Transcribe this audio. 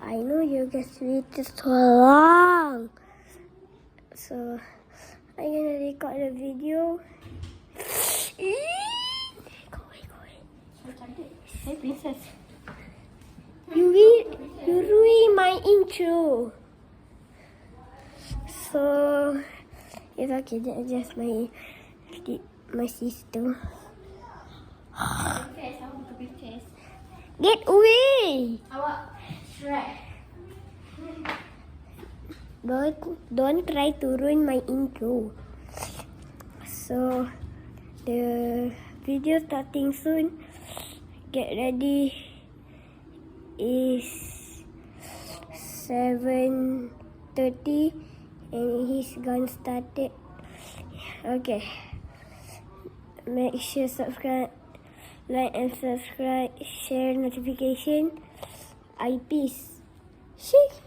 I know you guys waited so long, so I'm gonna record a video. Go away. Hey, princess. You ruined my intro. So it's okay. That's just my sister. Princess, I want to be princess. Get away! Awak Shrek. Don't try to ruin my intro. So the video starting soon. Get ready. Is 7:30 and he's gonna start it. Okay. Make sure subscribe, like and subscribe, share notification. I peace. See?